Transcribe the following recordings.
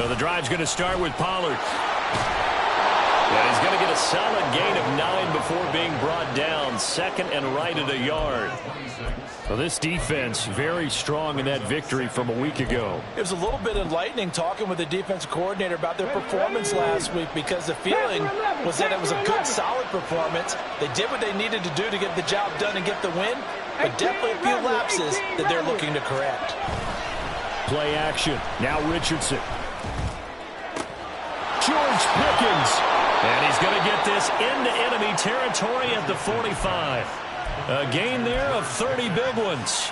So the drive's going to start with Pollard. And he's going to get a solid gain of 9 before being brought down. Second and right at a yard. Well, this defense very strong in that victory from a week ago. It was a little bit enlightening talking with the defensive coordinator about their performance last week, because the feeling was that it was a good, solid performance. They did what they needed to do to get the job done and get the win, but definitely a few lapses that they're looking to correct. Play action. Now Richardson. George Pickens. And he's going to get this into enemy territory at the 45. A gain there of 30 big ones.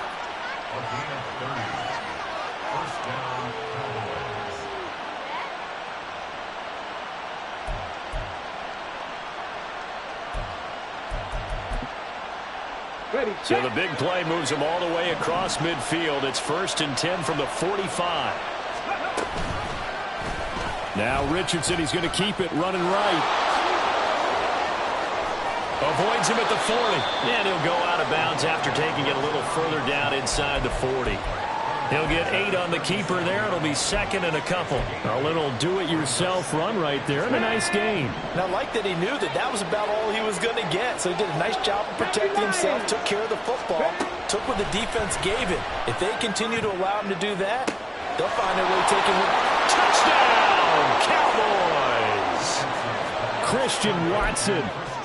So the big play moves him all the way across midfield. It's 1st and 10 from the 45. Now Richardson, he's going to keep it running right. Avoids him at the 40. And he'll go out of bounds after taking it a little further down inside the 40. He'll get 8 on the keeper there. It'll be 2nd and a couple. A little do-it-yourself run right there and a nice gain. And I like that he knew that that was about all he was going to get. So he did a nice job of protecting himself, took care of the football, took what the defense gave him. If they continue to allow him to do that, they'll find a way to take him with. Touchdown, Cowboys! Christian Watson,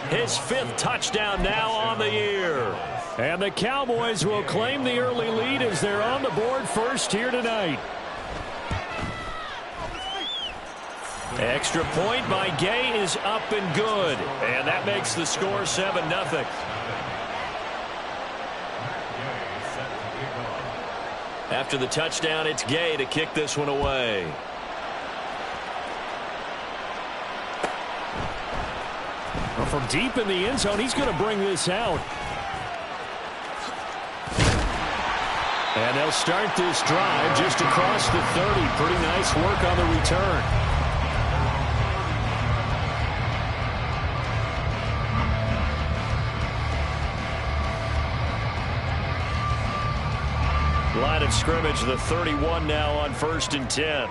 his 5th touchdown now on the year. And the Cowboys will claim the early lead as they're on the board first here tonight. Extra point by Gay is up and good. And that makes the score 7-0. After the touchdown, it's Gay to kick this one away. Well, from deep in the end zone, he's going to bring this out. And they'll start this drive just across the 30. Pretty nice work on the return. Line of scrimmage, the 31 now on 1st and 10.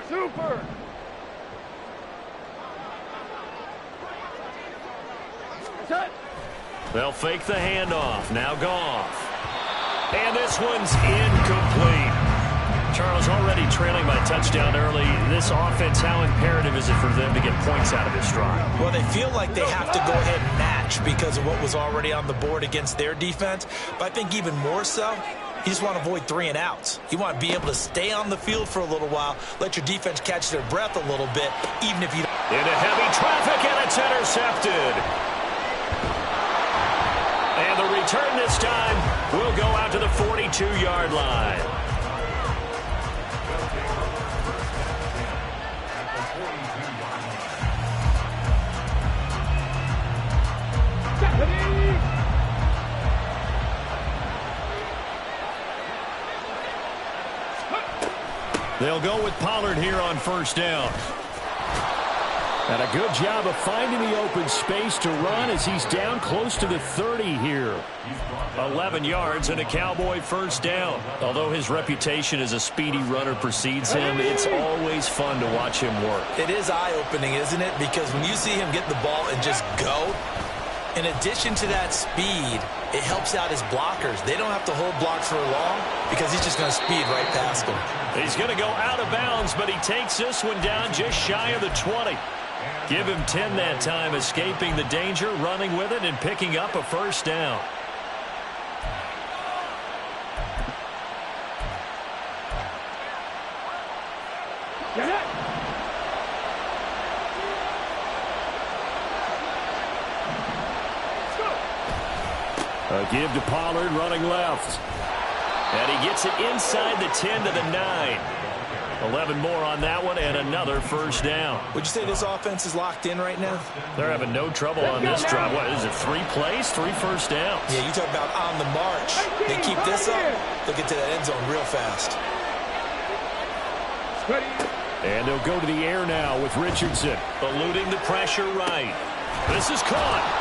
Super! They'll fake the handoff. Now Goff. And this one's incomplete. Charles, already trailing by touchdown early. This offense, how imperative is it for them to get points out of this drive? Well, they feel like they have to go ahead and match because of what was already on the board against their defense. But I think even more so, you just want to avoid 3 and outs. You want to be able to stay on the field for a little while, let your defense catch their breath a little bit, even if you don't. Into heavy traffic, and it's intercepted. And the return this time will go out to the 42-yard line. They'll go with Pollard here on 1st down. And a good job of finding the open space to run as he's down close to the 30 here. 11 yards and a Cowboy 1st down. Although his reputation as a speedy runner precedes him, it's always fun to watch him work. It is eye-opening, isn't it? Because when you see him get the ball and just go, in addition to that speed, it helps out his blockers. They don't have to hold blocks for long because he's just going to speed right past them. He's going to go out of bounds, but he takes this one down just shy of the 20. Give him 10 that time, escaping the danger, running with it, and picking up a 1st down. A give to Pollard, running left. And he gets it inside the 10 to the 9. 11 more on that one, and another 1st down. Would you say this offense is locked in right now? They're having no trouble on this drive. What is it, 3 plays, 3 1st downs? Yeah, you talk about on the march. They keep this up, they'll get to that end zone real fast. And they'll go to the air now with Richardson. Eluding the pressure right. This is caught.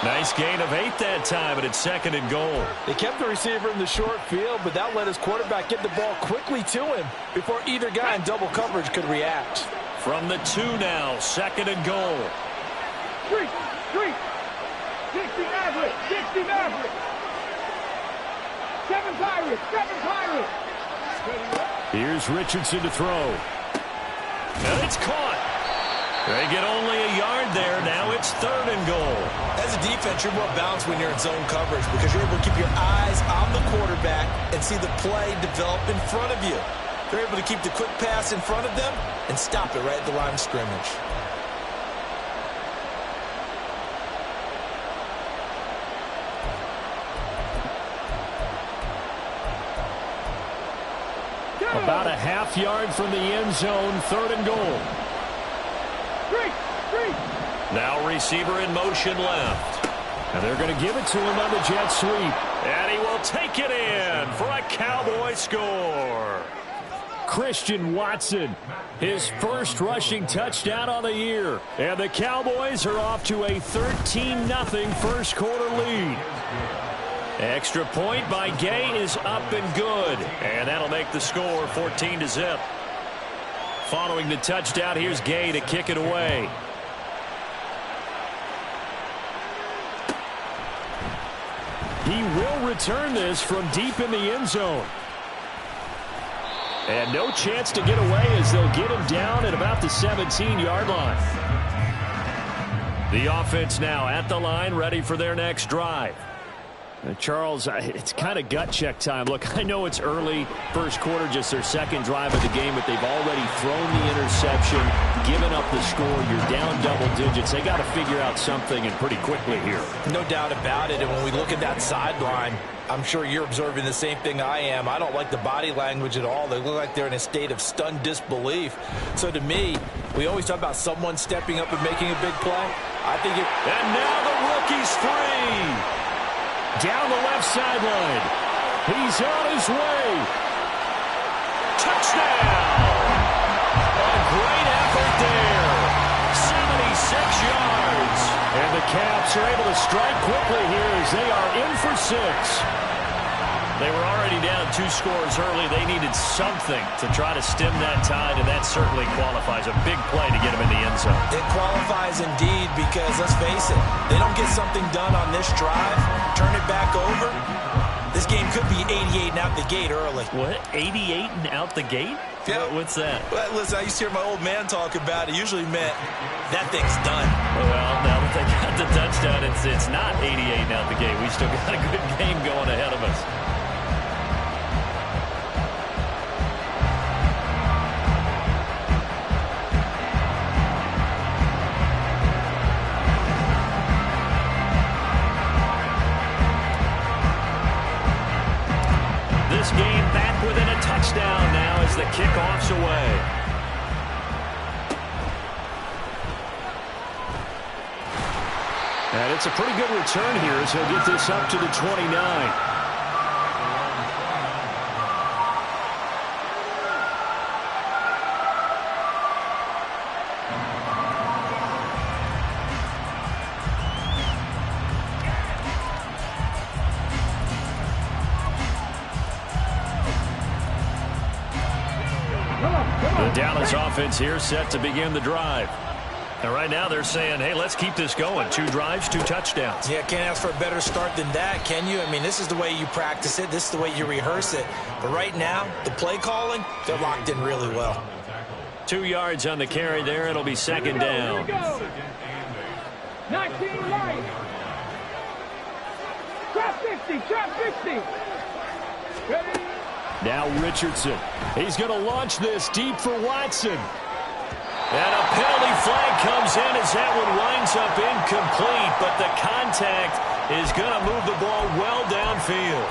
Nice gain of 8 that time, but it's 2nd and goal. They kept the receiver in the short field, but that let his quarterback get the ball quickly to him before either guy in double coverage could react. From the 2 now, 2nd and goal. 60 Maverick, 60 Maverick. 7 Pirates, 7 Pirates. Here's Richardson to throw. And it's caught. They get only a yard there. Now it's 3rd and goal. As a defense, you're more balanced when you're in zone coverage because you're able to keep your eyes on the quarterback and see the play develop in front of you. They're able to keep the quick pass in front of them and stop it right at the line of scrimmage. About a half yard from the end zone, 3rd and goal. Now receiver in motion left. And they're going to give it to him on the jet sweep. And he will take it in for a Cowboy score. Christian Watson, his first rushing touchdown on the year. And the Cowboys are off to a 13-0 first quarter lead. Extra point by Gay is up and good. And that'll make the score 14-0. Following the touchdown, here's Gay to kick it away. He will return this from deep in the end zone. And no chance to get away as they'll get him down at about the 17-yard line. The offense now at the line, ready for their next drive. Charles, it's kind of gut check time. Look, I know it's early, first quarter, just their 2nd drive of the game, but they've already thrown the interception, given up the score. You're down double digits. They got to figure out something, and pretty quickly here. No doubt about it. And when we look at that sideline, I'm sure you're observing the same thing I am. I don't like the body language at all. They look like they're in a state of stunned disbelief. So to me, we always talk about someone stepping up and making a big play. I think it. And now the rookie's free. Down the left sideline. He's on his way. Touchdown! A great effort there. 76 yards. And the Caps are able to strike quickly here as they are in for 6. They were already down 2 scores early. They needed something to try to stem that tide, and that certainly qualifies. A big play to get them in the end zone. It qualifies indeed because, let's face it, they don't get something done on this drive, turn it back over, this game could be 88 and out the gate early. What? 88 and out the gate? Yeah. What's that? Well, listen, I used to hear my old man talk about it. Usually meant that thing's done. Well, now that they got the touchdown, it's not 88 and out the gate. We still got a good game going ahead of us. This game back within a touchdown now as the kickoff's away. And it's a pretty good return here as he'll get this up to the 29. The Dallas offense here set to begin the drive. And right now they're saying, hey, let's keep this going. 2 drives, 2 touchdowns. Yeah, can't ask for a better start than that, can you? I mean, this is the way you practice it. This is the way you rehearse it. But right now, the play calling, they're locked in really well. 2 yards on the carry there. It'll be 2nd down. 19 right. Trap 50, trap 50. Ready? Now Richardson. He's going to launch this deep for Watson. And a penalty flag comes in as that one winds up incomplete, but the contact is going to move the ball well downfield.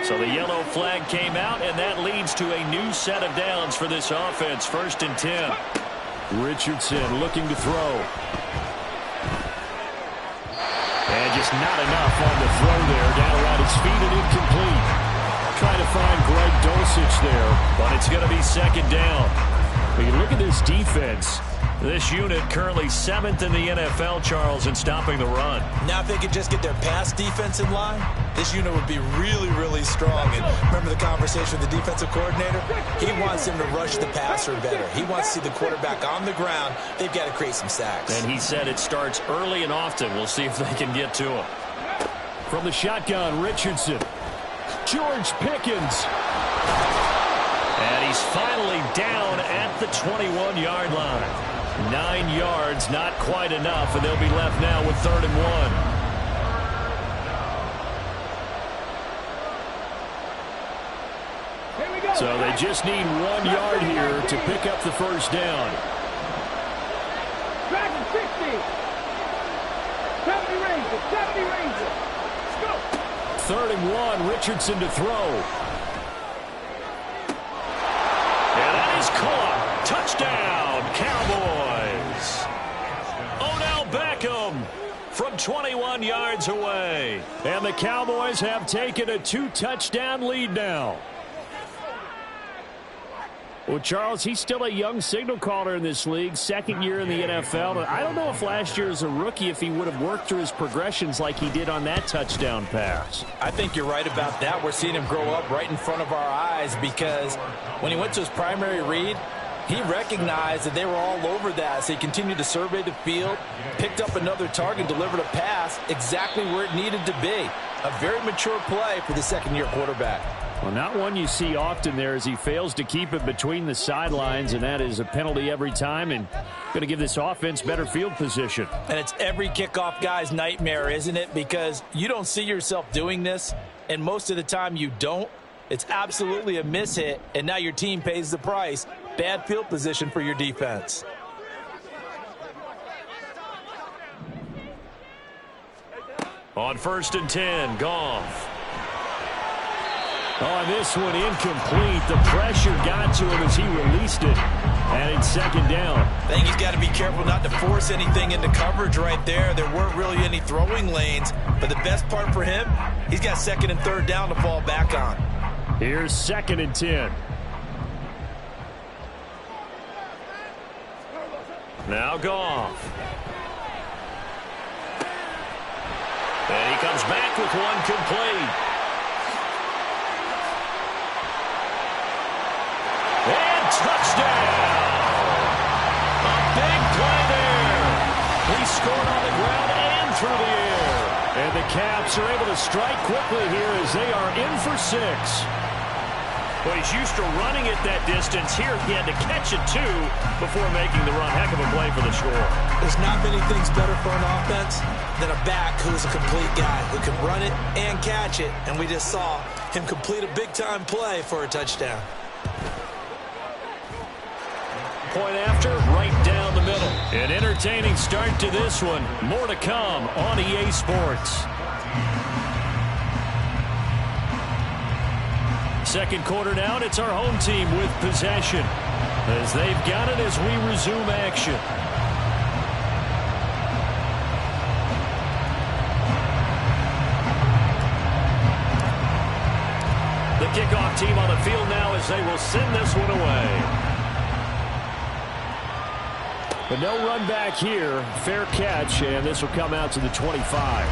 So the yellow flag came out, and that leads to a new set of downs for this offense. 1st and 10. Richardson looking to throw. And just not enough on the throw there. Down around his feet and incomplete. Trying to find Greg Dulcich there, but it's going to be second down. When you look at this defense, this unit currently 7th in the NFL, Charles, in stopping the run. Now if they could just get their pass defense in line, this unit would be really, really strong. And remember the conversation with the defensive coordinator? He wants him to rush the passer better. He wants to see the quarterback on the ground. They've got to create some sacks. And he said it starts early and often. We'll see if they can get to him. From the shotgun, Richardson. George Pickens. And he's finally down at the 21-yard line. 9 yards, not quite enough, and they'll be left now with 3rd and 1. So they just need 1 yard here to pick up the first down. Dragon 60. 70 Rangers. 70 Rangers. Let's go. 3rd and 1, Richardson to throw. And that is caught. Touchdown, Cowboys. Odell Beckham from 21 yards away. And the Cowboys have taken a 2-touchdown lead now. Well, Charles, he's still a young signal caller in this league, 2nd year in the NFL. I don't know if last year as a rookie, if he would have worked through his progressions like he did on that touchdown pass. I think you're right about that. We're seeing him grow up right in front of our eyes because when he went to his primary read, he recognized that they were all over that, so he continued to survey the field, picked up another target, delivered a pass exactly where it needed to be. A very mature play for the 2nd-year quarterback. Well, not one you see often there as he fails to keep it between the sidelines, and that is a penalty every time and going to give this offense better field position. And it's every kickoff guy's nightmare, isn't it? Because you don't see yourself doing this, and most of the time you don't. It's absolutely a mishit, and now your team pays the price. Bad field position for your defense. On 1st and 10, Goff. On this one, incomplete. The pressure got to him as he released it. And it's 2nd down. I think he's got to be careful not to force anything into coverage right there. There weren't really any throwing lanes. But the best part for him, he's got 2nd and 3rd down to fall back on. Here's 2nd and 10. Now Goff. And he comes back with one complete. And touchdown! A big play there. He scored on the ground and through the air. And the Caps are able to strike quickly here as they are in for 6. Well, he's used to running it that distance. Here he had to catch it, too, before making the run. Heck of a play for the score. There's not many things better for an offense than a back who is a complete guy who can run it and catch it. And we just saw him complete a big-time play for a touchdown. Point after, right down the middle. An entertaining start to this one. More to come on EA Sports. 2nd quarter now, it's our home team with possession as they've got it as we resume action. The kickoff team on the field now as they will send this one away. But no run back here. Fair catch, and this will come out to the 25.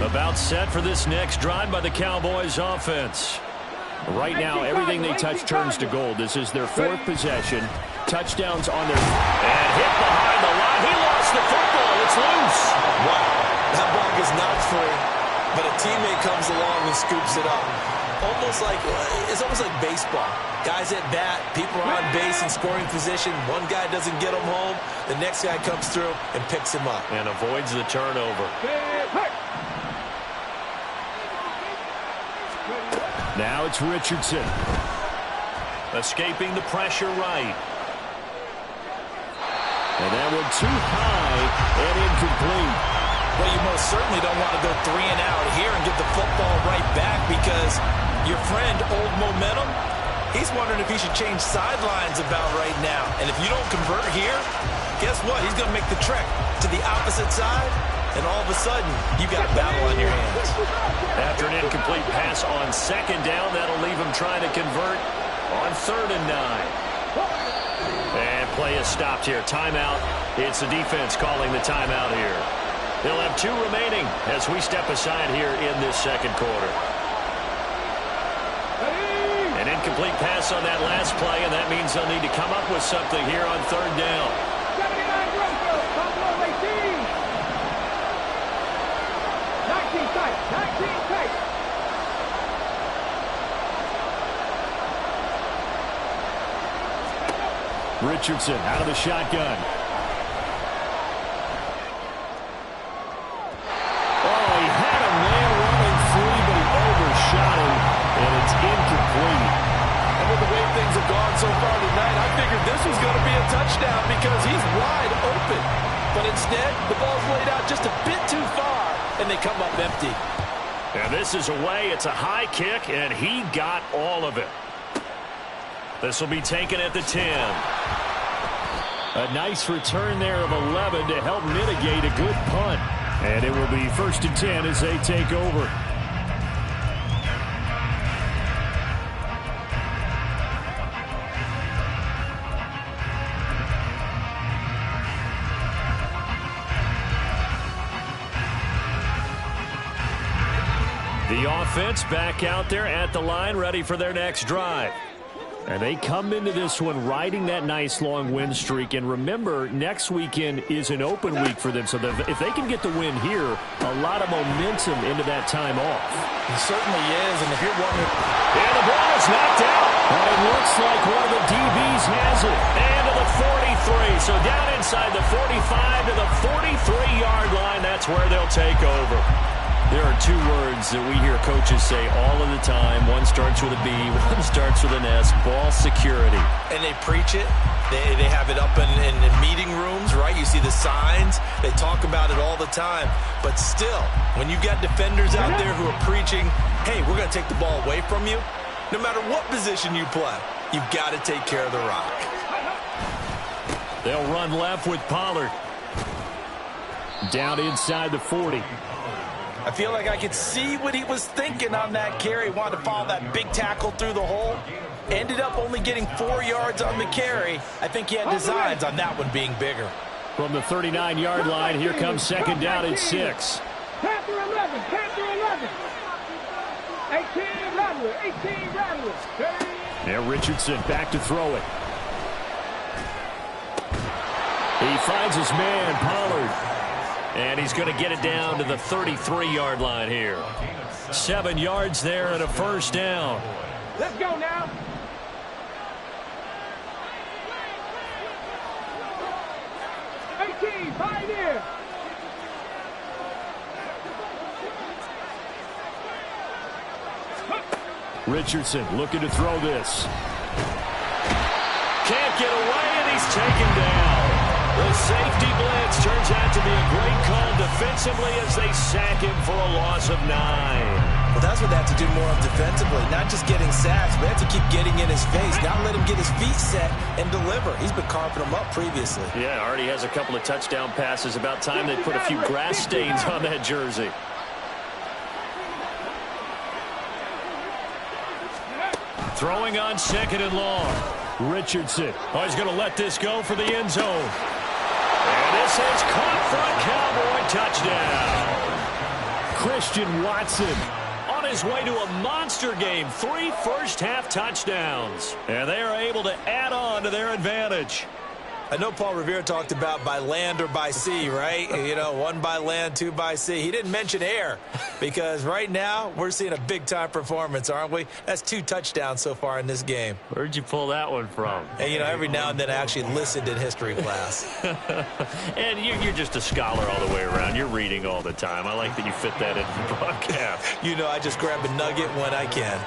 About set for this next drive by the Cowboys offense. Right now, everything they touch turns to gold. This is their 4th possession. Touchdowns on their... And hit behind the line. He lost the football. It's loose. Wow. That ball is not free, but a teammate comes along and scoops it up. It's almost like baseball. Guys at bat, people are on base in scoring position. One guy doesn't get him home. The next guy comes through and picks him up. And avoids the turnover. Now it's Richardson. Escaping the pressure right. And that one too high and incomplete. Well, you most certainly don't want to go 3 and out here and get the football right back, because your friend, Old Momentum, he's wondering if he should change sidelines about right now. And if you don't convert here, guess what? He's going to make the trek to the opposite side, and all of a sudden, you got a battle on your hands. After an incomplete pass on 2nd down, that'll leave him trying to convert on 3rd and 9. And play is stopped here. Timeout. It's the defense calling the timeout here. They'll have 2 remaining as we step aside here in this 2nd quarter. An incomplete pass on that last play, and that means they'll need to come up with something here on 3rd down. 79 Broncos, Buffalo 18. 19 tight, 19 tight. Richardson out of the shotgun. Oh, he had a man running free, but he overshot him, and it's incomplete. And with the way things have gone so far tonight, I figured this was going to be a touchdown because he's wide open. But instead, the ball's laid out just a bit too far, and they come up empty. And this is away. It's a high kick, and he got all of it. This will be taken at the 10. A nice return there of 11 to help mitigate a good punt. And it will be 1st and 10 as they take over. The offense back out there at the line, ready for their next drive. And they come into this one riding that nice long win streak. And remember, next weekend is an open week for them. So if they can get the win here, a lot of momentum into that time off. It certainly is. And if you're wondering... And the ball is knocked out. And it looks like one of the DBs has it. And to the 43. So down inside the 45 to the 43-yard line. That's where they'll take over. There are 2 words that we hear coaches say all of the time. One starts with a B, one starts with an S, ball security. And they preach it. They have it up in meeting rooms, right? You see the signs. They talk about it all the time. But still, when you've got defenders out there who are preaching, hey, we're going to take the ball away from you, no matter what position you play, you've got to take care of the rock. They'll run left with Pollard. Down inside the 40. I feel like I could see what he was thinking on that carry. Wanted to follow that big tackle through the hole. Ended up only getting 4 yards on the carry. I think he had designs on that one being bigger. From the 39-yard line, here comes 2nd down and 6. Panther 11, Panther 11. 18 Rattler, 18 Rattler. Now Richardson back to throw it. He finds his man, Pollard. And he's going to get it down to the 33-yard line here. 7 yards there and a 1st down. Let's go now. Pioneer. Richardson looking to throw this. Can't get away, and he's taken down. The safety blitz turns out to be a great call defensively as they sack him for a loss of 9. Well, that's what they have to do more of defensively, not just getting sacks, but they have to keep getting in his face, not let him get his feet set and deliver. He's been carving them up previously. Yeah, already has a couple of touchdown passes. About time they put a few grass stains on that jersey. Throwing on 2nd and long. Richardson. Oh, he's going to let this go for the end zone. And this is caught for a Cowboy touchdown. Christian Watson on his way to a monster game. 3 first-half touchdowns. And they are able to add on to their advantage. I know Paul Revere talked about by land or by sea, right? You know, 1 by land, 2 by sea. He didn't mention air because right now we're seeing a big-time performance, aren't we? That's 2 touchdowns so far in this game. Where'd you pull that one from? And, you know, every now and then I actually listened in history class. And you're just a scholar all the way around. You're reading all the time. I like that you fit that into the broadcast. You know, I just grab a nugget when I can.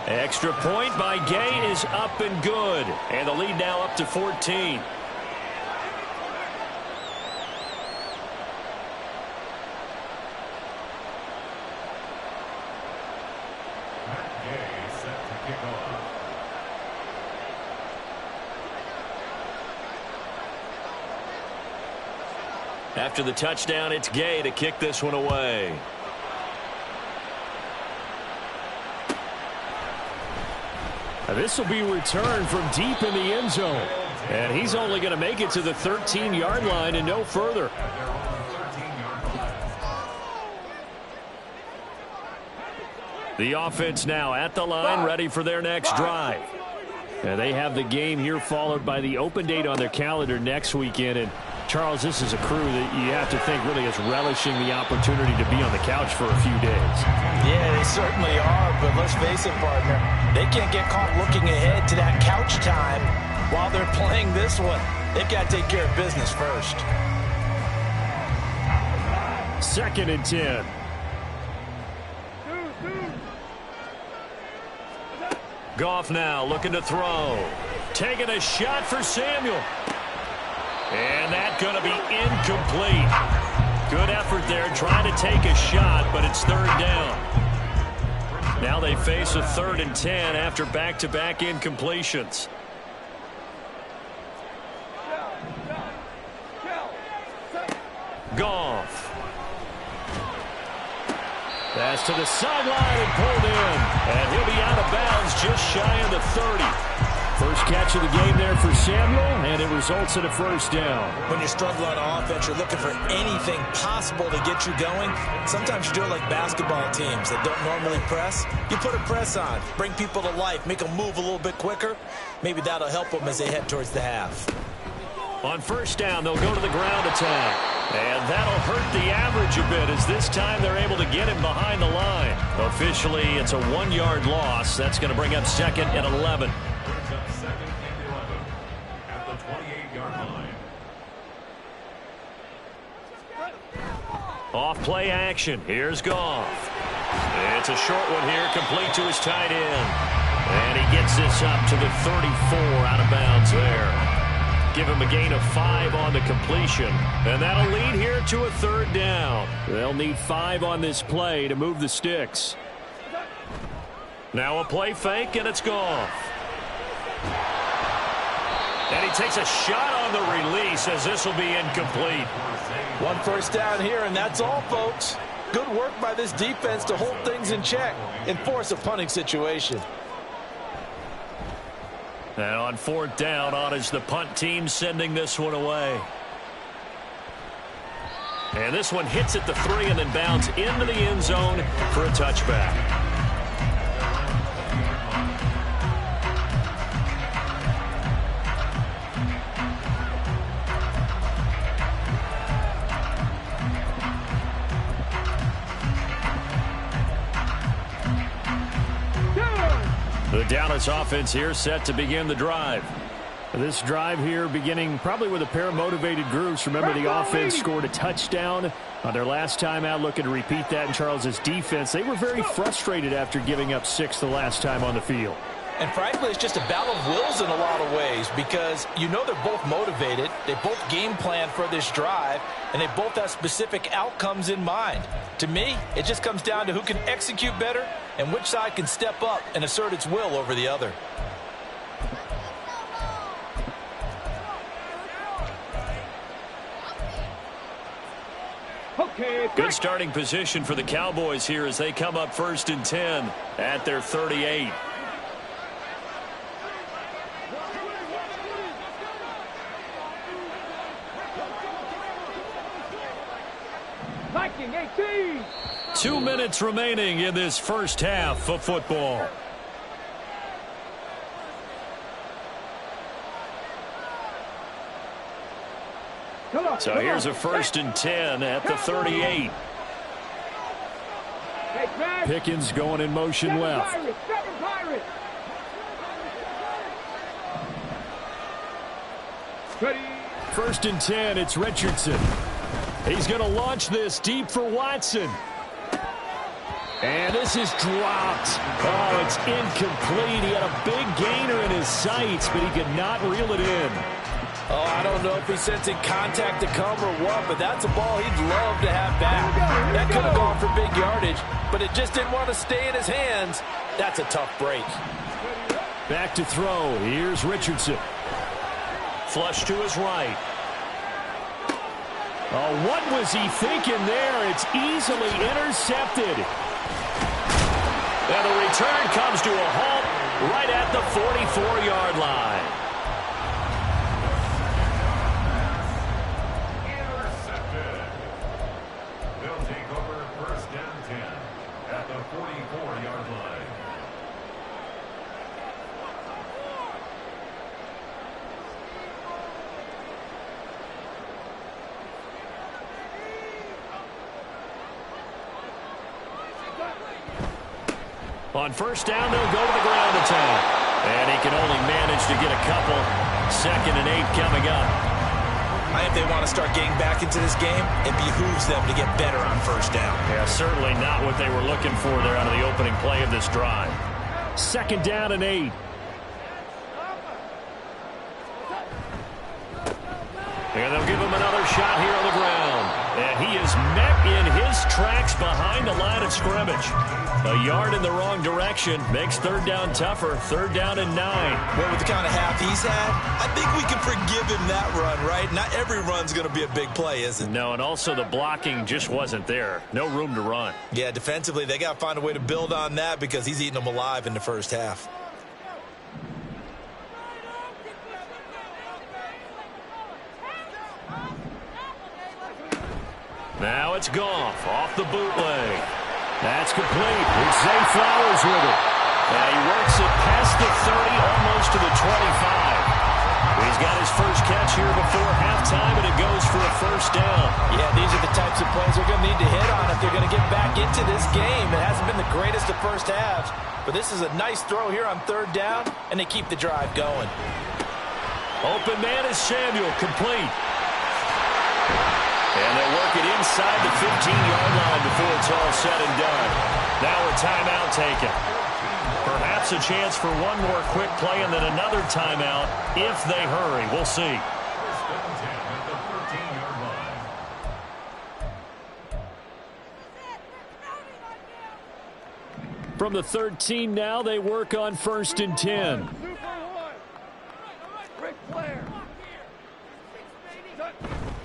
Extra point by Gay is up and good. And the lead now up to 14. After the touchdown, it's Gay to kick this one away. This will be returned from deep in the end zone. And he's only going to make it to the 13-yard line and no further. The offense now at the line, ready for their next drive. And they have the game here followed by the open date on their calendar next weekend. And Charles, this is a crew that you have to think really is relishing the opportunity to be on the couch for a few days. Yeah, they certainly are, but let's face it, partner. They can't get caught looking ahead to that couch time while they're playing this one. They've got to take care of business first. 2nd and 10. Goff now looking to throw. Taking a shot for Samuel. And that's going to be incomplete. Good effort there trying to take a shot, but it's 3rd down. Now they face a 3rd and 10 after back-to-back incompletions. Goff. Pass to the sideline and pulled in. And he'll be out of bounds just shy of the 30. First catch of the game there for Samuel, and it results in a 1st down. When you're struggling on offense, you're looking for anything possible to get you going. Sometimes you do it like basketball teams that don't normally press. You put a press on, bring people to life, make them move a little bit quicker. Maybe that'll help them as they head towards the half. On 1st down, they'll go to the ground attack. And that'll hurt the average a bit as this time they're able to get him behind the line. Officially, it's a 1-yard loss. That's going to bring up 2nd and 11. Off play action. Here's Goff. It's a short one here, complete to his tight end. And he gets this up to the 34, out of bounds there. Give him a gain of 5 on the completion. And that'll lead here to a 3rd down. They'll need 5 on this play to move the sticks. Now a play fake, and it's Goff. And he takes a shot on the release as this will be incomplete. 1 1st down here, and that's all, folks. Good work by this defense to hold things in check and force a punting situation. And on 4th down, on is the punt team sending this one away. And this one hits at the 3 and then bounds into the end zone for a touchback. The Dallas offense here set to begin the drive. This drive here beginning probably with a pair of motivated groups. Remember, the offense scored a touchdown on their last time out, looking to repeat that in Charles's defense. They were very frustrated after giving up 6 the last time on the field. And frankly, it's just a battle of wills in a lot of ways because you know they're both motivated. They both game plan for this drive, and they both have specific outcomes in mind. To me, it just comes down to who can execute better and which side can step up and assert its will over the other. Good starting position for the Cowboys here as they come up 1st and 10 at their 38. Viking 18. 2 minutes remaining in this first half of football. So here's a 1st and 10 at the 38. Pickens going in motion left. 1st and 10, it's Richardson. He's going to launch this deep for Watson. And this is dropped. Oh, it's incomplete. He had a big gainer in his sights, but he could not reel it in. Oh, I don't know if he's sensing contact to come or what, but that's a ball he'd love to have back. That could have gone for big yardage, but it just didn't want to stay in his hands. That's a tough break. Back to throw. Here's Richardson. Flush to his right. Oh, what was he thinking there? It's easily intercepted. And the return comes to a halt right at the 44-yard line. Intercepted. They'll take over first down 10 at the 44-yard line. On first down, they'll go to the ground attack. And he can only manage to get a couple. 2nd and 8 coming up. I think if they want to start getting back into this game, it behooves them to get better on first down. Yeah, certainly not what they were looking for there out of the opening play of this drive. 2nd down and 8. And they'll give him another shot here on the ground. And he is met in his tracks behind the line of scrimmage. A yard in the wrong direction makes 3rd down tougher. 3rd down and 9. Well, with the kind of half he's had, I think we can forgive him that run, right? Not every run's going to be a big play, is it? No, and also the blocking just wasn't there. No room to run. Yeah, defensively, they got to find a way to build on that because he's eating them alive in the first half. Now it's Goff off the bootleg. That's complete. It's Zay Flowers with it. And he works it past the 30, almost to the 25. He's got his first catch here before halftime, and it goes for a first down. Yeah, these are the types of plays they're going to need to hit on if they're going to get back into this game. It hasn't been the greatest of first halves, but this is a nice throw here on 3rd down, and they keep the drive going. Open man is Samuel, complete. And they'll work it inside the 15-yard line before it's all said and done. Now a timeout taken. Perhaps a chance for one more quick play and then another timeout if they hurry. We'll see. First down 10 at the 13-yard line. From the 13 now, they work on 1st and 10.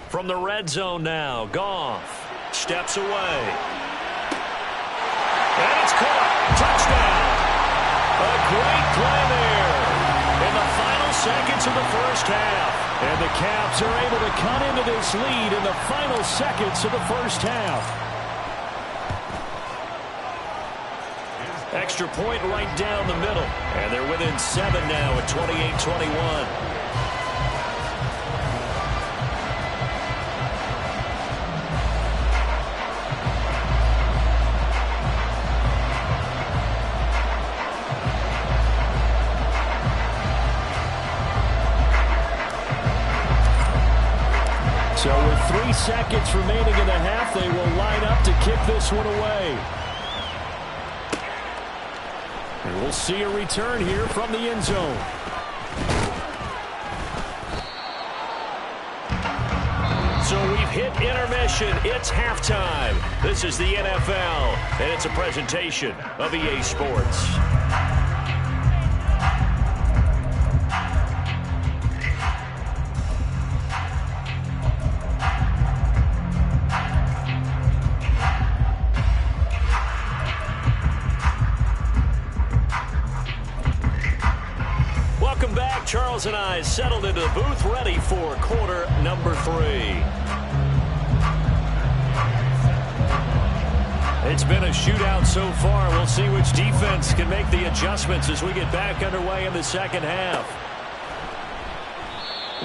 From the red zone now, Goff steps away. And it's caught. Touchdown. A great play there in the final seconds of the first half. And the Cavs are able to cut into this lead in the final seconds of the first half. Extra point right down the middle. And they're within 7 now at 28-21. So with 3 seconds remaining in the half, they will line up to kick this one away. And we'll see a return here from the end zone. So we've hit intermission. It's halftime. This is the NFL, and it's a presentation of EA Sports. Charles and I settled into the booth, ready for quarter number 3. It's been a shootout so far. We'll see which defense can make the adjustments as we get back underway in the second half.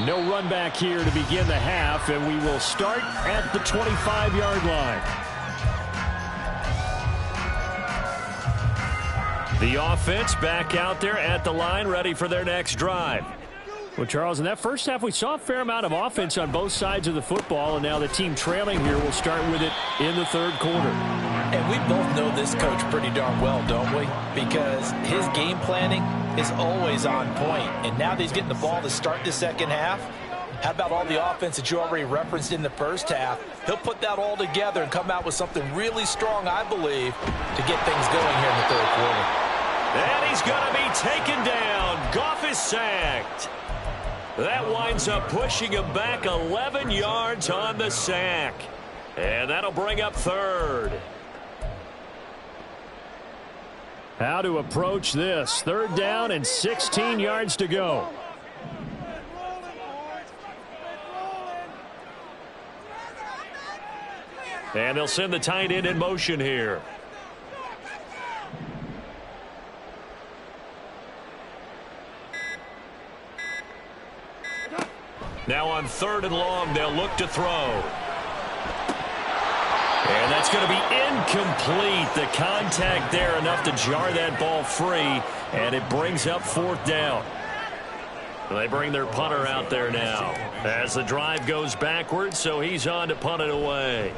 No run back here to begin the half, and we will start at the 25-yard line. The offense back out there at the line, ready for their next drive. Well, Charles, in that first half, we saw a fair amount of offense on both sides of the football, and now the team trailing here will start with it in the 3rd quarter. And we both know this coach pretty darn well, don't we? Because his game planning is always on point. And now that he's getting the ball to start the second half, how about all the offense that you already referenced in the first half? He'll put that all together and come out with something really strong, I believe, to get things going here in the 3rd quarter. And he's going to be taken down. Goff is sacked. That winds up pushing him back 11 yards on the sack. And that'll bring up third. How to approach this. Third down and 16 yards to go. And they'll send the tight end in motion here. Now on third and long, they'll look to throw. And that's going to be incomplete. The contact there enough to jar that ball free, and it brings up fourth down. They bring their punter out there now as the drive goes backwards, so he's on to punt it away.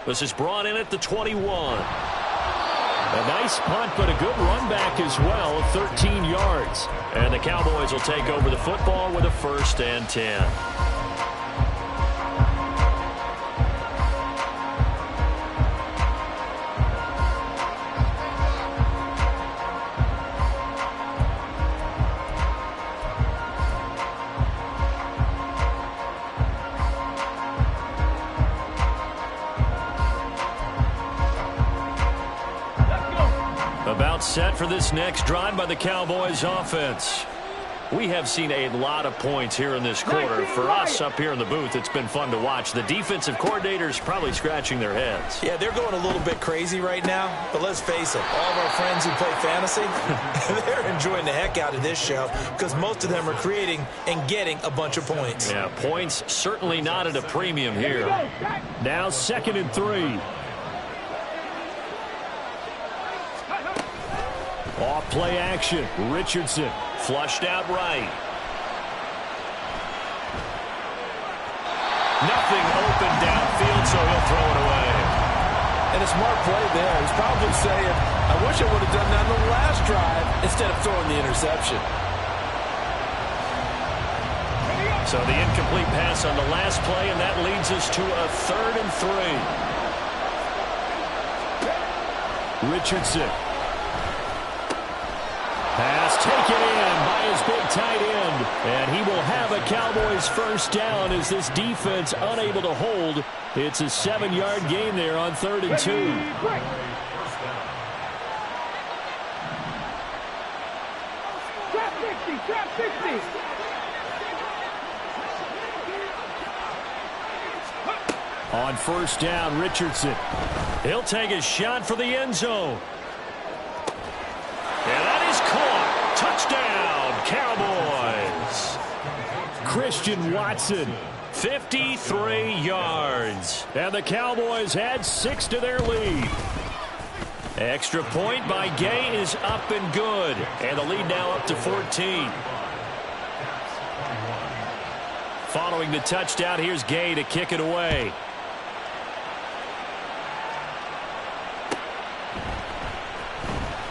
This is brought in at the 21. A nice punt, but a good run back as well of 13 yards. And the Cowboys will take over the football with a 1st and 10. About set for this next drive by the Cowboys offense. We have seen a lot of points here in this quarter. For us up here in the booth, it's been fun to watch. The defensive coordinators probably scratching their heads. Yeah, they're going a little bit crazy right now. But let's face it, all of our friends who play fantasy, they're enjoying the heck out of this show because most of them are creating and getting a bunch of points. Yeah, points certainly not at a premium here. Now 2nd and 3. Off play action. Richardson flushed out right. Nothing open downfield, so he'll throw it away. And a smart play there. He's probably saying, I wish I would have done that on the last drive instead of throwing the interception. So the incomplete pass on the last play, and that leads us to a 3rd and 3. Richardson. Pass taken in by his big tight end. And he will have a Cowboys 1st down as this defense unable to hold. It's a 7-yard gain there on 3rd and 2. Trap 60, trap 60. On 1st down, Richardson. He'll take a shot for the end zone. And that is caught. Touchdown, Cowboys. Christian Watson, 53 yards. And the Cowboys add 6 to their lead. Extra point by Gay is up and good. And the lead now up to 14. Following the touchdown, here's Gay to kick it away.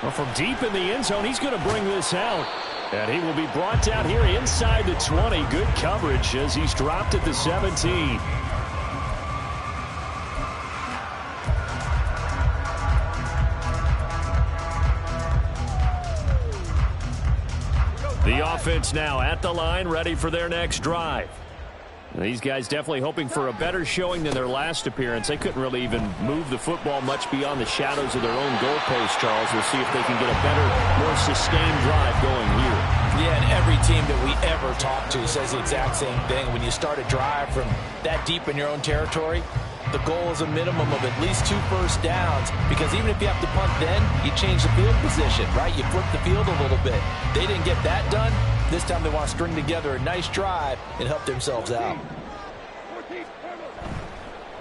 Well, from deep in the end zone, he's going to bring this out. And he will be brought down here inside the 20. Good coverage as he's dropped at the 17. The offense now at the line, ready for their next drive. These guys definitely hoping for a better showing than their last appearance. They couldn't really even move the football much beyond the shadows of their own goalpost, Charles. We'll see if they can get a better, more sustained drive going here. Yeah, and every team that we ever talk to says the exact same thing. When you start a drive from that deep in your own territory, the goal is a minimum of at least 2 first downs, because even if you have to punt then, you change the field position, right? You flip the field a little bit. They didn't get that done. This time they want to string together a nice drive and help themselves out.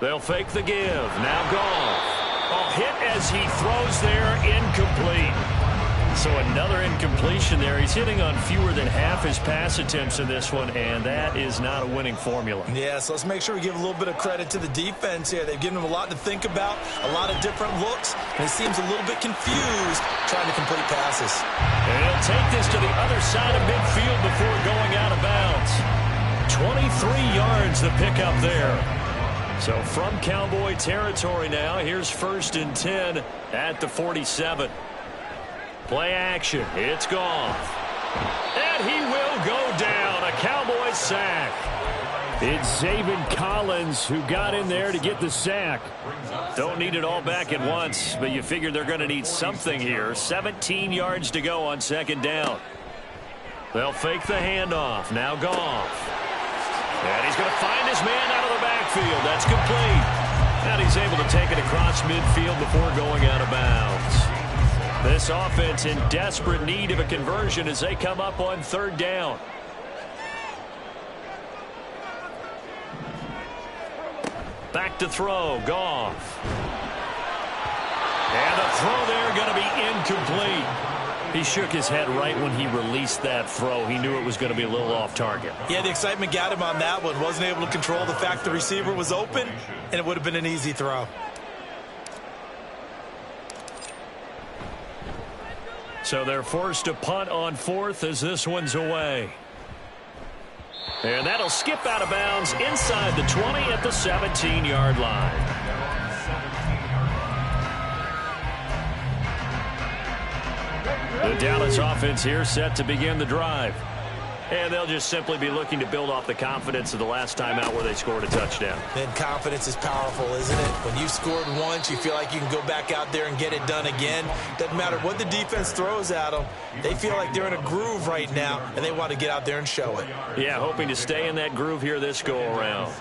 They'll fake the give. Now Goff. Oh, hit as he throws there, incomplete. So another incompletion there. He's hitting on fewer than half his pass attempts in this one, and that is not a winning formula. Yeah, so let's make sure we give a little bit of credit to the defense here. They've given him a lot to think about, a lot of different looks, and he seems a little bit confused trying to complete passes. And he'll take this to the other side of midfield before going out of bounds. 23 yards the pickup there. So from Cowboy territory now, here's 1st and 10 at the 47. Play action. It's Goff. And he will go down. A Cowboy sack. It's Zaven Collins who got in there to get the sack. Don't need it all back at once, but you figure they're going to need something here. 17 yards to go on 2nd down. They'll fake the handoff. Now Goff. And he's going to find his man out of the backfield. That's complete. And he's able to take it across midfield before going out of bounds. This offense in desperate need of a conversion as they come up on 3rd down. Back to throw. Goff. And the throw there going to be incomplete. He shook his head right when he released that throw. He knew it was going to be a little off target. Yeah, the excitement got him on that one. Wasn't able to control the fact the receiver was open, and it would have been an easy throw. So they're forced to punt on 4th as this one's away. And that'll skip out of bounds inside the 20 at the 17-yard line. The Dallas offense here set to begin the drive. And they'll just simply be looking to build off the confidence of the last time out where they scored a touchdown. And confidence is powerful, isn't it? When you scored once, you feel like you can go back out there and get it done again. Doesn't matter what the defense throws at them. They feel like they're in a groove right now, and they want to get out there and show it. Yeah, hoping to stay in that groove here this go-around.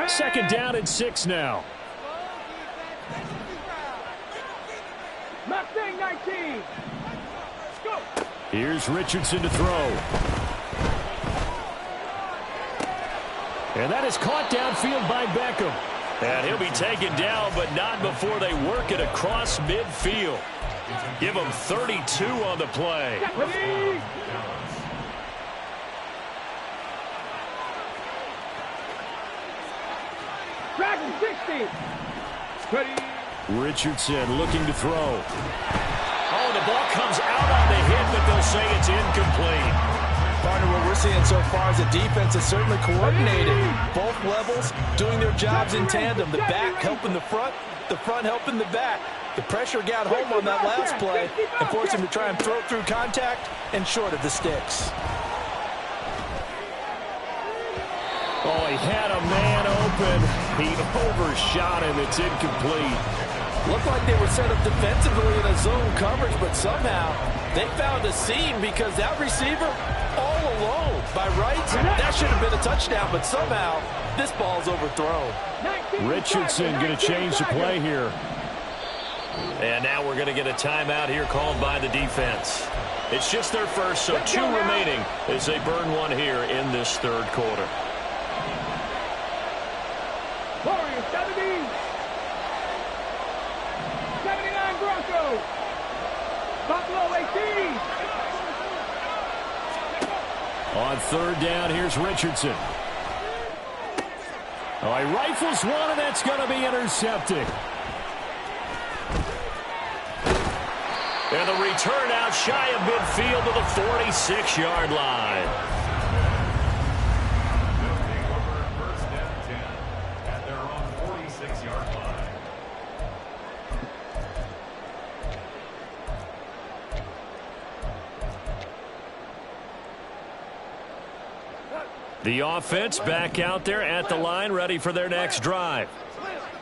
Second down and 6 now. Mustang 19. Go. Here's Richardson to throw. And that is caught downfield by Beckham. And he'll be taken down, but not before they work it across midfield. Give him 32 on the play. Dragon 60. Ready. Richardson looking to throw. Oh, the ball comes out on the hit, but they'll say it's incomplete. Partner, what we're seeing so far is a defense that's certainly coordinated. Both levels doing their jobs in tandem. The back helping the front helping the back. The pressure got home on that last play and forced him to try and throw through contact and short of the sticks. Oh, he had a man open. He overshot him. It's incomplete. Looked like they were set up defensively in a zone coverage, but somehow they found a seam because that receiver all alone. By rights, that should have been a touchdown, but somehow this ball's overthrown. Richardson going to change the play here. And now we're going to get a timeout here called by the defense. It's just their first, so 2 remaining as they burn one here in this 3rd quarter. Warriors 70. 79 Broncos. Buffalo 18. On 3rd down, here's Richardson. Oh, he rifles one, and that's going to be intercepted. And the return out shy of midfield to the 46-yard line. The offense back out there at the line, ready for their next drive.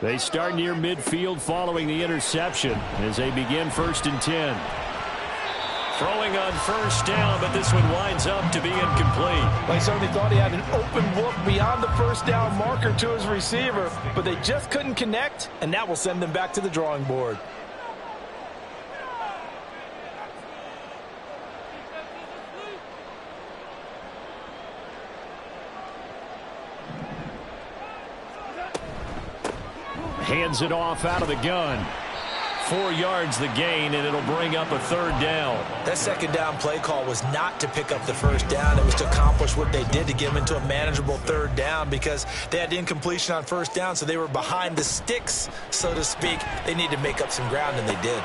They start near midfield following the interception as they begin 1st and 10. Throwing on 1st down, but this one winds up to be incomplete. Well, he certainly thought he had an open look beyond the 1st down marker to his receiver, but they just couldn't connect, and that will send them back to the drawing board. Hands it off out of the gun. 4 yards the gain, and it'll bring up a 3rd down. That 2nd down play call was not to pick up the 1st down. It was to accomplish what they did to get them into a manageable 3rd down because they had incompletion on 1st down, so they were behind the sticks, so to speak. They needed to make up some ground, and they did.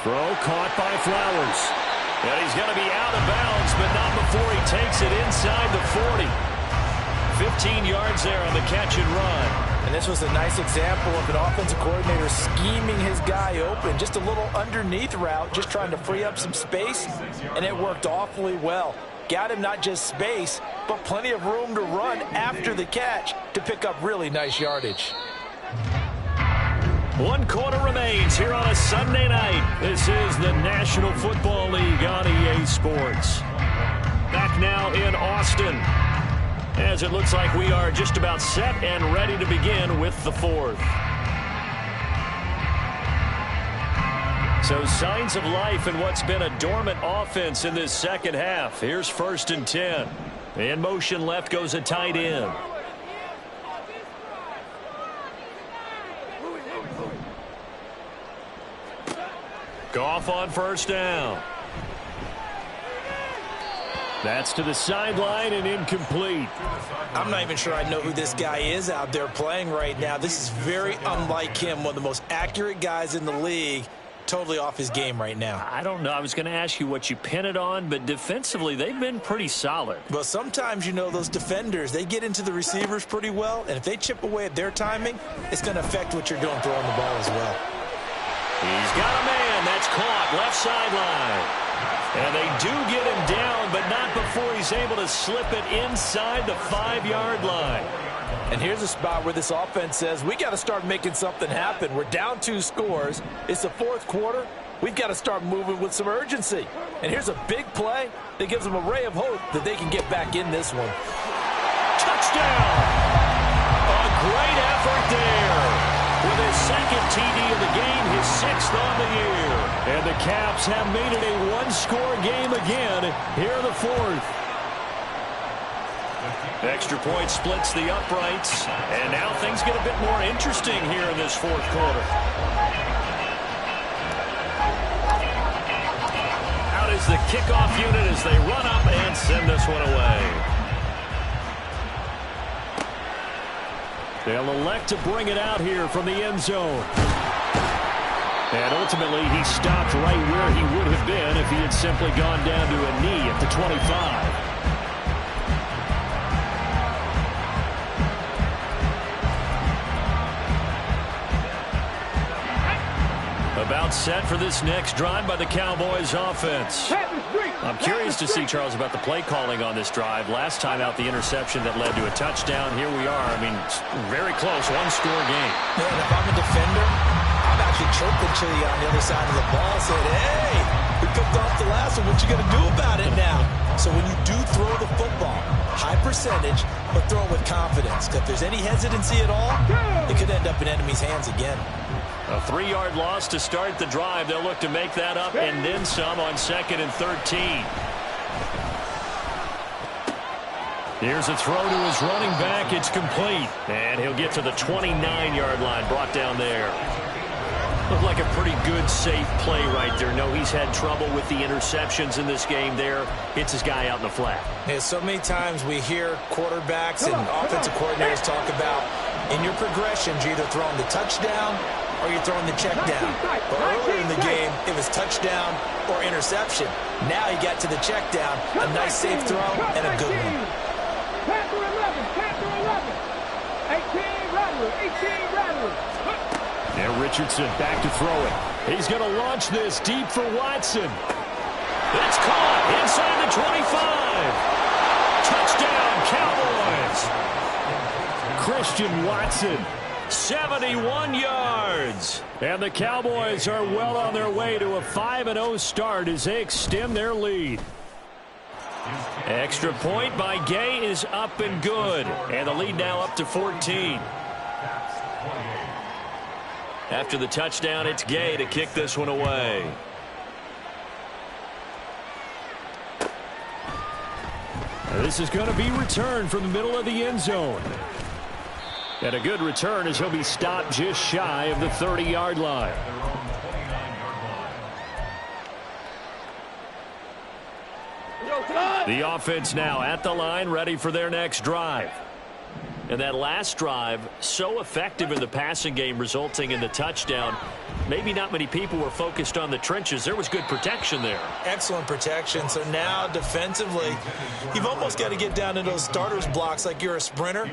Throw caught by Flowers. And he's going to be out of bounds, but not before he takes it inside the 40. 15 yards there on the catch and run. And this was a nice example of an offensive coordinator scheming his guy open. Just a little underneath route, just trying to free up some space, and it worked awfully well. Got him not just space, but plenty of room to run after the catch to pick up really nice yardage. 1 quarter remains here on a Sunday night. This is the National Football League on EA Sports. Back now in Austin, as it looks like we are just about set and ready to begin with the 4th. So signs of life in what's been a dormant offense in this second half. Here's 1st and 10. In motion left goes a tight end. Goff on 1st down. That's to the sideline and incomplete. I'm not even sure I know who this guy is out there playing right now. This is very unlike him, one of the most accurate guys in the league. Totally off his game right now. I don't know. I was going to ask you what you pin it on, but defensively, they've been pretty solid. Well, sometimes, you know, those defenders, they get into the receivers pretty well, and if they chip away at their timing, it's going to affect what you're doing throwing the ball as well. He's got a man. That's caught. Left sideline. And they do get him down, but not before he's able to slip it inside the 5-yard line. And here's a spot where this offense says, we got to start making something happen. We're down 2 scores. It's the 4th quarter. We've got to start moving with some urgency. And here's a big play that gives them a ray of hope that they can get back in this one. Touchdown! A great effort there. With his 2nd TD of the game, his 6th on the year. And the Caps have made it a 1-score game again here in the 4th. Extra point splits the uprights, and now things get a bit more interesting here in this 4th quarter. Out is the kickoff unit as they run up and send this one away. They'll elect to bring it out here from the end zone. And ultimately, he stopped right where he would have been if he had simply gone down to a knee at the 25. About set for this next drive by the Cowboys offense. I'm curious to see, Charles, about the play calling on this drive. Last time out, the interception that led to a touchdown. Here we are. I mean, very close, 1-score game. Man, if I'm a defender, I'm actually chirping to you on the other side of the ball, saying, hey, we picked off the last one. What you going to do about it now? So when you do throw the football, high percentage, but throw it with confidence. Because if there's any hesitancy at all, it could end up in enemy's hands again. A 3-yard loss to start the drive. They'll look to make that up and then some on 2nd and 13. Here's a throw to his running back. It's complete. And he'll get to the 29-yard line, brought down there. Looked like a pretty good, safe play right there. No, he's had trouble with the interceptions in this game there. Hits his guy out in the flat. Yeah, so many times we hear quarterbacks and offensive coordinators talk about in your progressions, you're either throwing the touchdown or you're throwing the check down. But earlier in the game, it was touchdown or interception. Now he got to the check down, a nice safe throw, and a good one. Panther 11, Panther 11. 18 Rattler, 18 Rattler. Now Richardson back to throw it. He's going to launch this deep for Watson. It's caught inside the 25. Touchdown, Cowboys. Christian Watson. 71 yards. And the Cowboys are well on their way to a 5-0 start as they extend their lead. Extra point by Gay is up and good. And the lead now up to 14. After the touchdown, it's Gay to kick this one away. This is going to be returned from the middle of the end zone. And a good return as he'll be stopped just shy of the 30-yard line. The offense now at the line, ready for their next drive. And that last drive, so effective in the passing game, resulting in the touchdown. maybe not many people were focused on the trenches. There was good protection there. Excellent protection. So now defensively, you've almost got to get down to those starters blocks like you're a sprinter.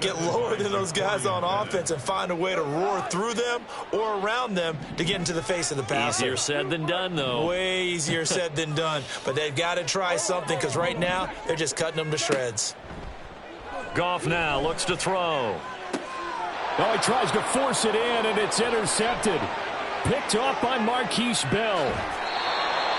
Get lower than those guys on offense and find a way to roar through them or around them to get into the face of the passer. Easier said than done, though. Way easier said than done. But they've got to try something because right now they're just cutting them to shreds. Goff now looks to throw. Oh, he tries to force it in, and it's intercepted. Picked off by Marquise Bell.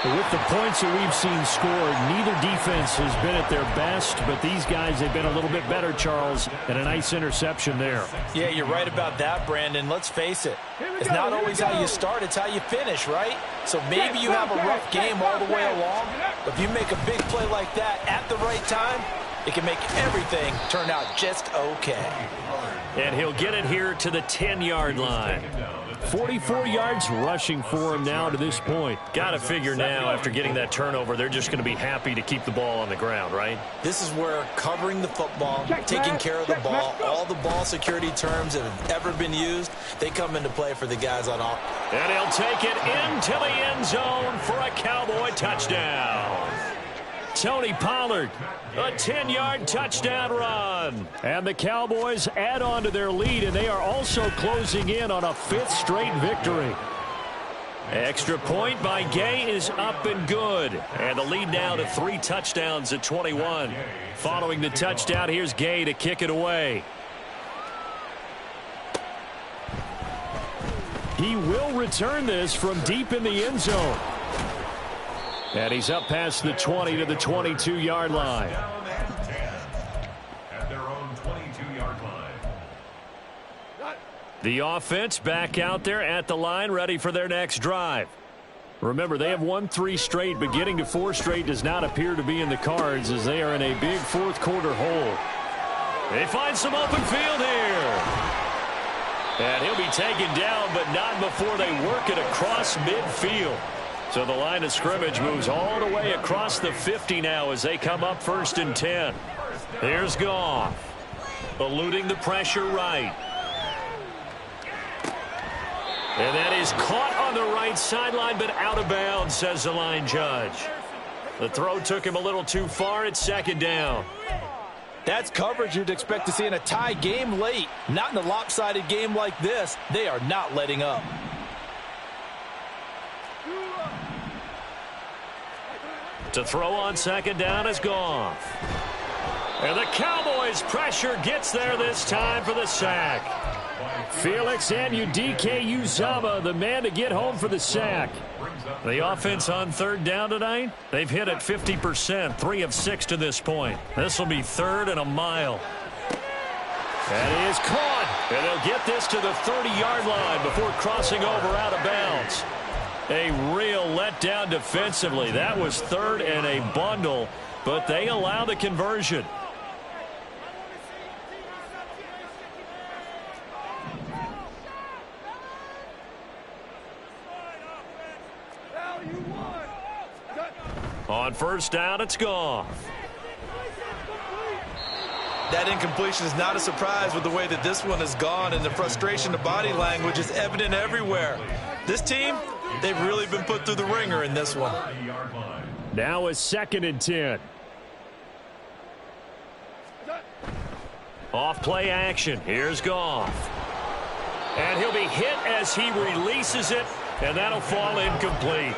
With the points that we've seen scored, neither defense has been at their best, but these guys have been a little bit better, Charles, and a nice interception there. Yeah, you're right about that, Brandon. Let's face it. It's not always how you start, it's how you finish, right? So maybe you have a rough game all the way along, but if you make a big play like that at the right time, it can make everything turn out just okay. And he'll get it here to the 10-yard line. 44 yards rushing for him now to this point. Got to figure now after getting that turnover, they're just going to be happy to keep the ball on the ground, right? This is where covering the football, taking care of the ball, all the ball security terms that have ever been used, they come into play for the guys on offense. And he'll take it into the end zone for a Cowboy touchdown. Tony Pollard, a 10-yard touchdown run. And the Cowboys add on to their lead, and they are also closing in on a 5th straight victory. Extra point by Gay is up and good. And the lead now to 3 touchdowns at 21. Following the touchdown, here's Gay to kick it away. He will return this from deep in the end zone. And he's up past the 20 to the 22-yard line. At their own 22-yard line. The offense back out there at the line, ready for their next drive. Remember, they have won 3 straight, but getting to 4 straight does not appear to be in the cards as they are in a big fourth-quarter hole. They find some open field here. And he'll be taken down, but not before they work it across midfield. So the line of scrimmage moves all the way across the 50 now as they come up 1st and 10. Here's Goff, eluding the pressure right. And that is caught on the right sideline, but out of bounds, says the line judge. The throw took him a little too far. It's 2nd down. That's coverage you'd expect to see in a tie game late. Not in a lopsided game like this. They are not letting up. To throw on 2nd down is Goff. And the Cowboys' pressure gets there this time for the sack. Felix Anudike-Uzomah, the man to get home for the sack. The offense on 3rd down tonight, they've hit at 50%, 3 of 6 to this point. This will be 3rd and a mile. That is caught. And they'll get this to the 30-yard line before crossing over out of bounds. A real letdown defensively. That was 3rd and a bundle, but they allow the conversion. On 1st down, it's Goff. That incompletion is not a surprise with the way that this one has gone, and the frustration, the body language is evident everywhere. This team, they've really been put through the ringer in this one. Now a 2nd and 10. Off play action. Here's Goff. And he'll be hit as he releases it, and that'll fall incomplete.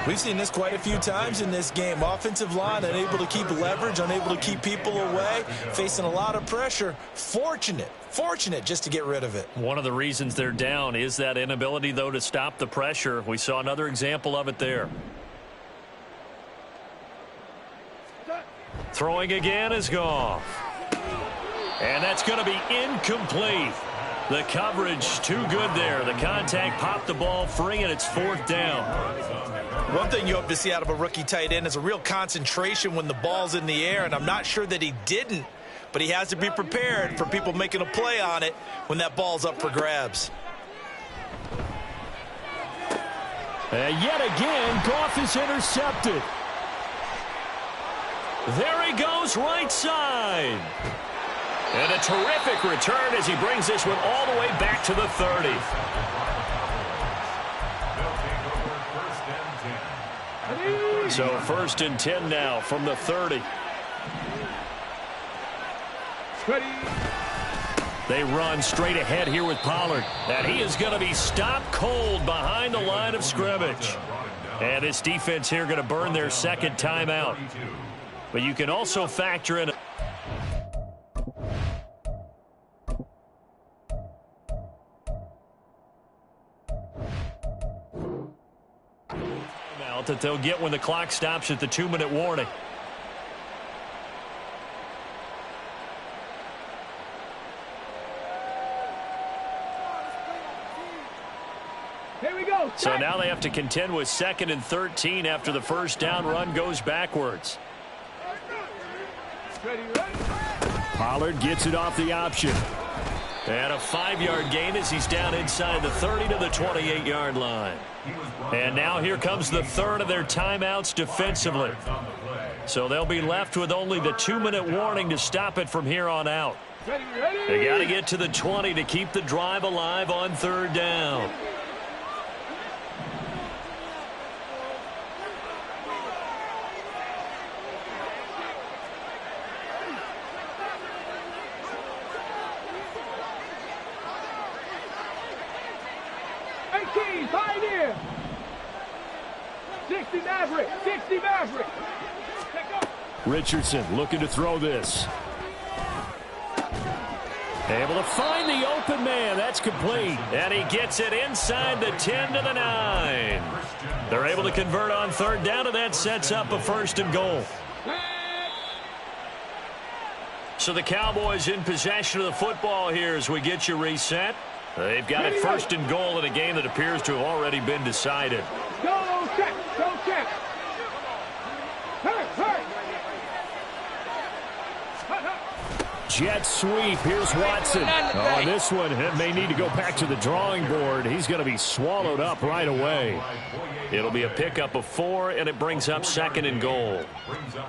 We've seen this quite a few times in this game. Offensive line unable to keep leverage, unable to keep people away, facing a lot of pressure. Fortunate just to get rid of it. One of the reasons they're down is that inability, though, to stop the pressure. We saw another example of it there. Throwing again is Goff. And that's going to be incomplete. The coverage too good there. The contact popped the ball free, and it's 4th down. One thing you hope to see out of a rookie tight end is a real concentration when the ball's in the air, and I'm not sure that he didn't, but he has to be prepared for people making a play on it when that ball's up for grabs. And yet again, Goff is intercepted. There he goes, right side. And a terrific return as he brings this one all the way back to the 30. So 1st and 10 now from the 30. They run straight ahead here with Pollard. And he is going to be stopped cold behind the line of scrimmage. And this defense here going to burn their second timeout. But you can also factor in that they'll get when the clock stops at the 2-minute warning. Here we go. So now they have to contend with 2nd and 13 after the first down run goes backwards. Pollard gets it off the option. And a 5-yard gain as he's down inside the 30 to the 28-yard line. And now here comes the third of their timeouts defensively. So they'll be left with only the 2-minute warning to stop it from here on out. They got to get to the 20 to keep the drive alive on 3rd down. Pioneer. 60 Maverick. 60 Maverick. Richardson looking to throw this. Able to find the open man. That's complete. And he gets it inside the 10 to the 9. They're able to convert on 3rd down, and that sets up a 1st and goal. So the Cowboys in possession of the football here as we get you reset. They've got it 1st and goal in a game that appears to have already been decided. Go check. Go check. Hurry. Jet sweep. Here's Watson. Oh, this one may need to go back to the drawing board. He's going to be swallowed up right away. It'll be a pickup of 4, and it brings up 2nd and goal.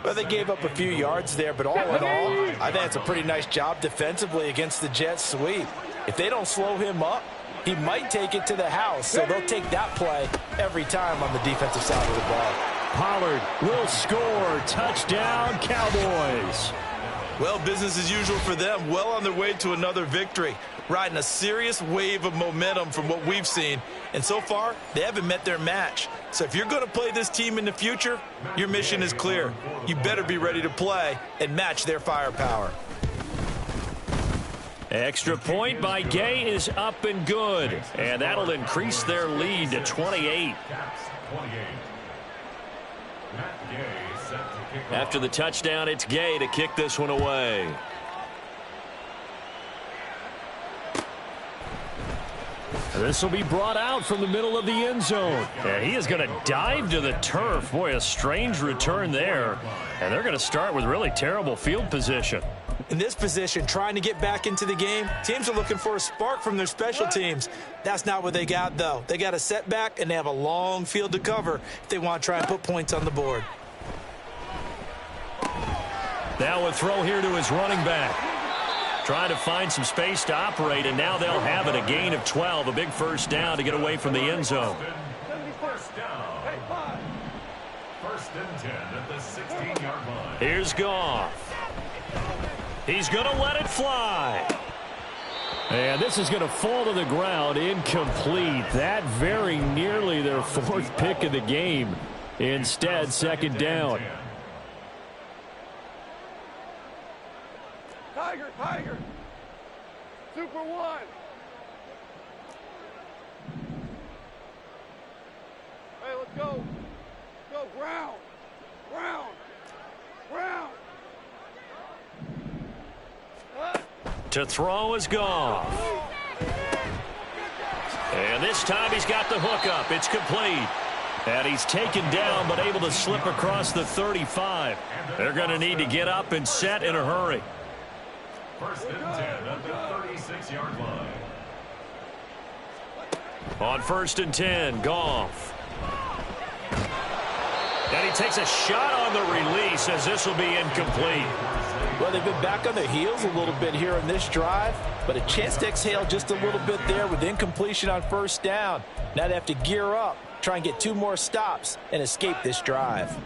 Well, they gave up a few yards there, but all in all, I think it's a pretty nice job defensively against the jet sweep. If they don't slow him up, he might take it to the house, so they'll take that play every time on the defensive side of the ball. Pollard will score. Touchdown, Cowboys. Well, business as usual for them. Well on their way to another victory. Riding a serious wave of momentum from what we've seen. And so far, they haven't met their match. So if you're going to play this team in the future, your mission is clear. You better be ready to play and match their firepower. Extra point by Gay is up and good. And that'll increase their lead to 28. After the touchdown, it's Gay to kick this one away. This will be brought out from the middle of the end zone. And he is going to dive to the turf. Boy, a strange return there. And they're going to start with really terrible field position. In this position, trying to get back into the game, teams are looking for a spark from their special teams. That's not what they got, though. They got a setback, and they have a long field to cover if they want to try and put points on the board. Now a throw here to his running back. Trying to find some space to operate, and now they'll have it. A gain of 12, a big 1st down to get away from the end zone. 1st down. 1st and 10 at the 16-yard line. Here's Goff. He's going to let it fly. And this is going to fall to the ground, incomplete. That very nearly their 4th pick of the game. Instead, 2nd down. Tiger. Super 1. Hey, let's go. Go, ground. To throw is Goff. And this time he's got the hook up. It's complete. And he's taken down but able to slip across the 35. They're going to need to get up and set in a hurry. 1st and 10 at the 36-yard line. On 1st and 10, Goff. And he takes a shot on the release as this will be incomplete. Well, they've been back on their heels a little bit here in this drive, but a chance to exhale just a little bit there with incompletion on first down. Now they have to gear up, try and get 2 more stops, and escape this drive.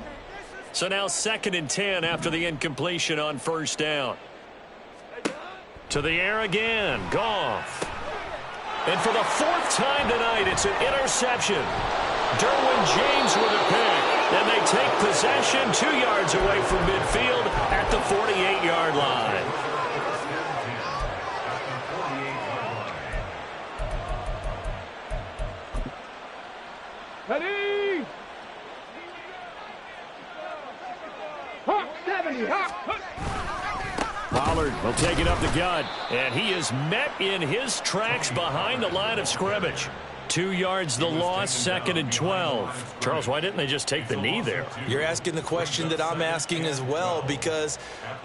So now 2nd and 10 after the incompletion on first down. To the air again, Goff. And for the 4th time tonight, it's an interception. Derwin James with a pick. And they take possession 2 yards away from midfield at the 48-yard line. Ready? Hawk 70, Hawk. Pollard will take it up the gut, and he is met in his tracks behind the line of scrimmage. 2 yards the loss, 2nd and 12. Charles, why didn't they just take the knee there? You're asking the question that I'm asking as well, because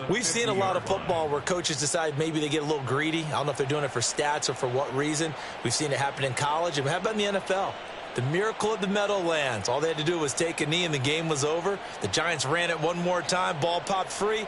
we've seen a lot of football where coaches decide maybe they get a little greedy. I don't know if they're doing it for stats or for what reason. We've seen it happen in college. And how about in the NFL? The miracle of the Meadowlands. All they had to do was take a knee and the game was over. The Giants ran it one more time. Ball popped free.